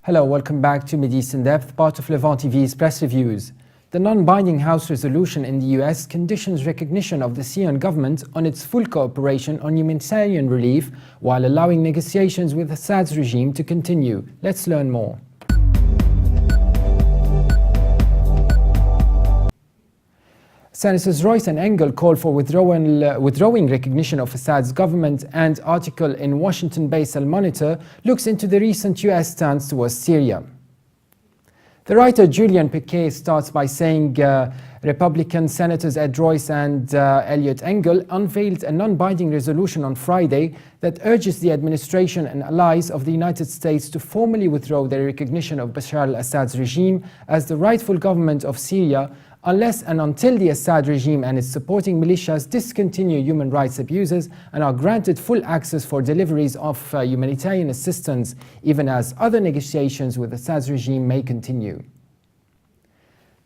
Hello, welcome back to Mideast In-Depth, part of Levant TV's press reviews. The non-binding House resolution in the US conditions recognition of the Syrian government on its full cooperation on humanitarian relief while allowing negotiations with Assad's regime to continue. Let's learn more. Senators Royce and Engel called for withdrawing recognition of Assad's government, and article in Washington-based Monitor looks into the recent US stance towards Syria. The writer Julian Pecquet starts by saying Republican Senators Ed Royce and Eliot Engel unveiled a non-binding resolution on Friday that urges the administration and allies of the United States to formally withdraw their recognition of Bashar al-Assad's regime as the rightful government of Syria unless and until the Assad regime and its supporting militias discontinue human rights abuses and are granted full access for deliveries of humanitarian assistance, even as other negotiations with Assad's regime may continue.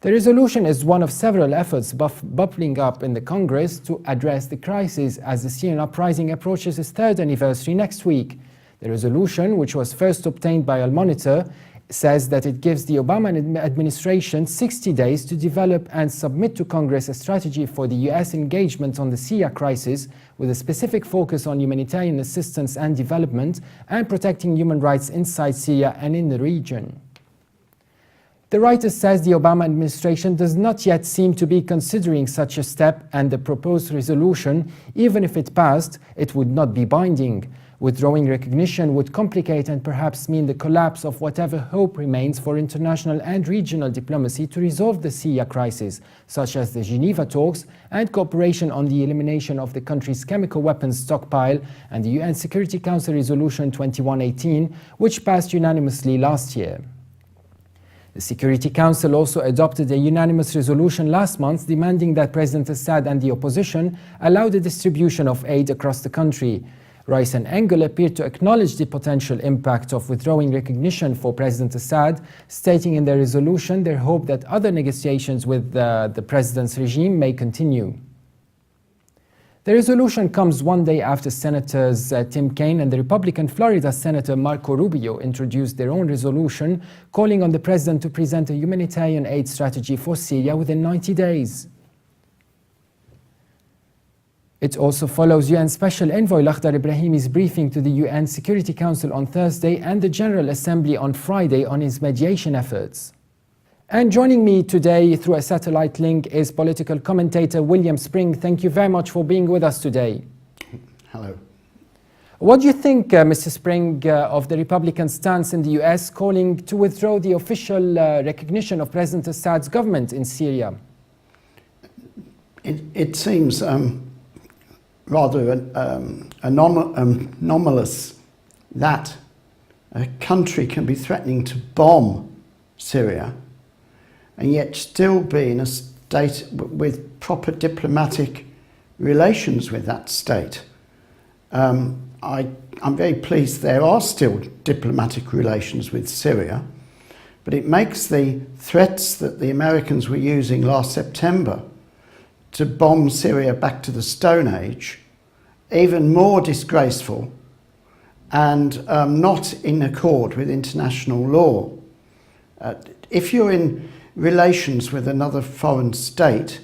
The resolution is one of several efforts bubbling up in the Congress to address the crisis as the Syrian uprising approaches its third anniversary next week. The resolution, which was first obtained by Monitor, says that it gives the Obama administration 60 days to develop and submit to Congress a strategy for the US engagement on the Syria crisis with a specific focus on humanitarian assistance and development and protecting human rights inside Syria and in the region. The writer says the Obama administration does not yet seem to be considering such a step, and the proposed resolution, even if it passed, it would not be binding. Withdrawing recognition would complicate and perhaps mean the collapse of whatever hope remains for international and regional diplomacy to resolve the Syria crisis, such as the Geneva talks and cooperation on the elimination of the country's chemical weapons stockpile and the UN Security Council Resolution 2118, which passed unanimously last year. The Security Council also adopted a unanimous resolution last month demanding that President Assad and the opposition allow the distribution of aid across the country. Royce and Engel appeared to acknowledge the potential impact of withdrawing recognition for President Assad, stating in their resolution their hope that other negotiations with the president's regime may continue. The resolution comes one day after Senators Tim Kaine and the Republican Florida Senator Marco Rubio introduced their own resolution calling on the president to present a humanitarian aid strategy for Syria within 90 days. It also follows UN Special Envoy Lakhdar Ibrahimi's briefing to the UN Security Council on Thursday and the General Assembly on Friday on his mediation efforts. And joining me today through a satellite link is political commentator William Spring. Thank you very much for being with us today. Hello. What do you think, Mr. Spring, of the Republican stance in the US calling to withdraw the official recognition of President Assad's government in Syria? It seems rather anomalous that a country can be threatening to bomb Syria and yet still be in a state with proper diplomatic relations with that state. I'm very pleased there are still diplomatic relations with Syria, but it makes the threats that the Americans were using last September to bomb Syria back to the Stone Age even more disgraceful and not in accord with international law. If you're in relations with another foreign state,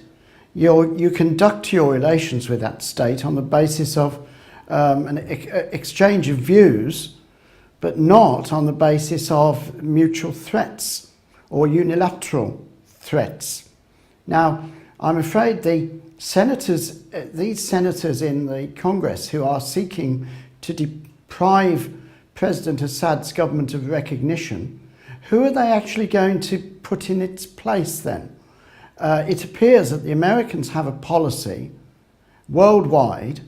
you conduct your relations with that state on the basis of an exchange of views, but not on the basis of mutual threats or unilateral threats. Now, I'm afraid these senators in the Congress who are seeking to deprive President Assad's government of recognition, who are they actually going to put in its place then? It appears that the Americans have a policy worldwide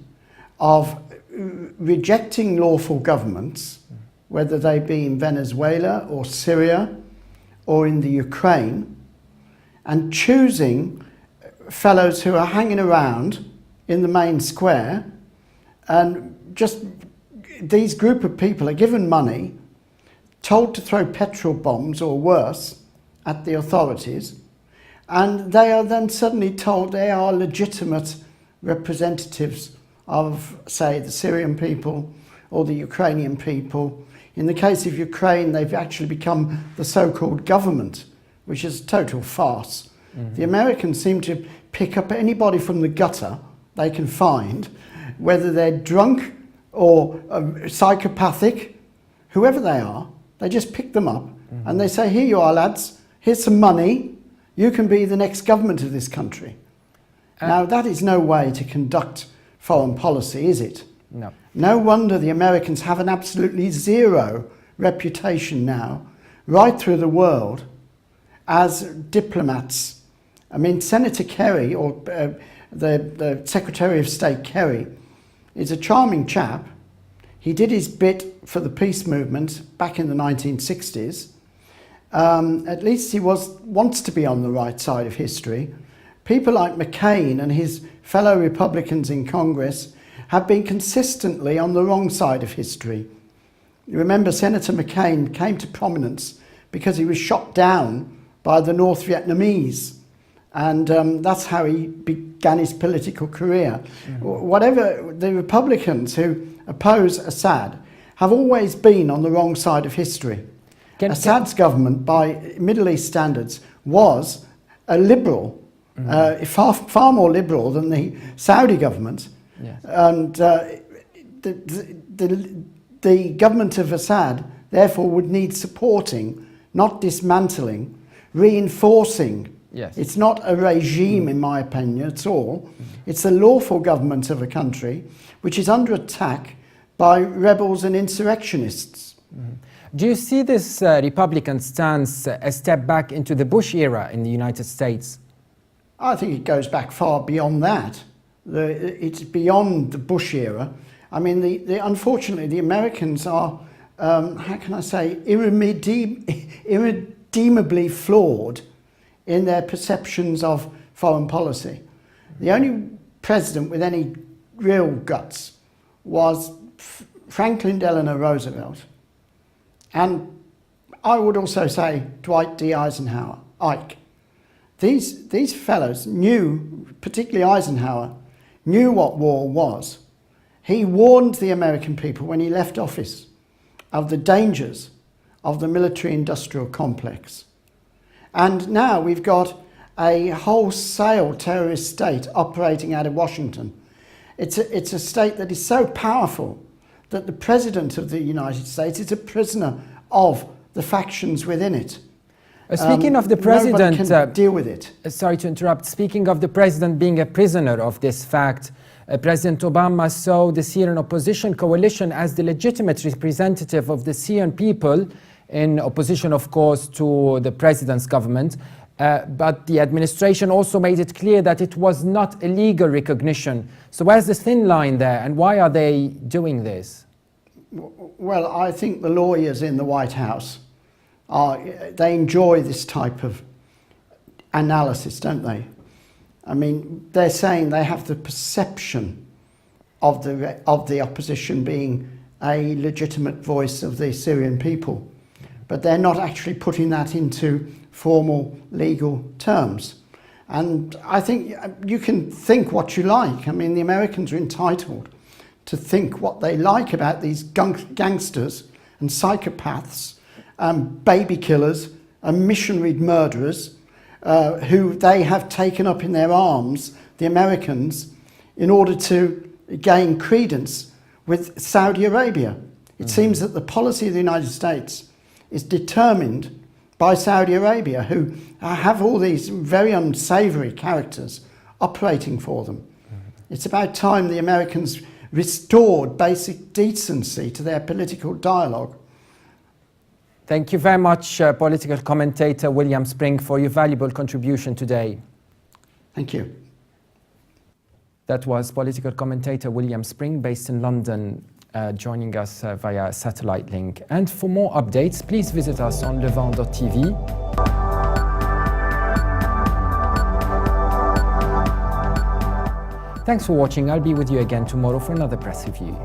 of rejecting lawful governments, whether they be in Venezuela or Syria or in the Ukraine, and choosing fellows who are hanging around in the main square, and just these group of people are given money, told to throw petrol bombs or worse at the authorities, and they are then suddenly told they are legitimate representatives of, say, the Syrian people or the Ukrainian people. In the case of Ukraine, they've actually become the so-called government, which is a total farce. The Americans seem to pick up anybody from the gutter they can find, whether they're drunk or psychopathic, whoever they are, they just pick them up and they say, here you are, lads, here's some money, you can be the next government of this country. Now, that is no way to conduct foreign policy, is it? No. No wonder the Americans have an absolutely zero reputation now, right through the world, as diplomats. I mean, Senator Kerry, or the Secretary of State Kerry, is a charming chap. He did his bit for the peace movement back in the 1960s. At least he wants to be on the right side of history. People like McCain and his fellow Republicans in Congress have been consistently on the wrong side of history. You remember Senator McCain came to prominence because he was shot down by the North Vietnamese, and that's how he began his political career. Whatever, the Republicans who oppose Assad have always been on the wrong side of history. Assad's government, by Middle East standards, was a liberal, far more liberal than the Saudi government. Yes. And the government of Assad, therefore, would need supporting, not dismantling, reinforcing. Yes. It's not a regime, in my opinion, at all. It's the lawful government of a country which is under attack by rebels and insurrectionists. Do you see this Republican stance a step back into the Bush era in the United States? I think it goes back far beyond that. It's beyond the Bush era. I mean, unfortunately, the Americans are, how can I say, irredeemably flawed in their perceptions of foreign policy. The only president with any real guts was Franklin Delano Roosevelt, and I would also say Dwight D. Eisenhower, Ike. These fellows knew, particularly Eisenhower, knew what war was. He warned the American people when he left office of the dangers of the military-industrial complex. And now we've got a wholesale terrorist state operating out of Washington. It's a state that is so powerful that the President of the United States is a prisoner of the factions within it. Speaking of the president, nobody can deal with it. Sorry to interrupt. Speaking of the president being a prisoner of this fact, President Obama saw the Syrian opposition coalition as the legitimate representative of the Syrian people, in opposition, of course, to the president's government. But the administration also made it clear that it was not a legal recognition. So where's the thin line there, and why are they doing this? Well, I think the lawyers in the White House, they enjoy this type of analysis, don't they? I mean, they're saying they have the perception of the opposition being a legitimate voice of the Syrian people, but they're not actually putting that into formal legal terms. And I think you can think what you like. I mean, the Americans are entitled to think what they like about these gangsters and psychopaths, baby killers and missionary murderers who they have taken up in their arms, the Americans, in order to gain credence with Saudi Arabia. It seems that the policy of the United States is determined by Saudi Arabia, who have all these very unsavoury characters operating for them. It's about time the Americans restored basic decency to their political dialogue. Thank you very much, political commentator William Spring, for your valuable contribution today. Thank you. That was political commentator William Spring, based in London, joining us via satellite link. And for more updates, please visit us on levant.tv. Thanks for watching. I'll be with you again tomorrow for another press review.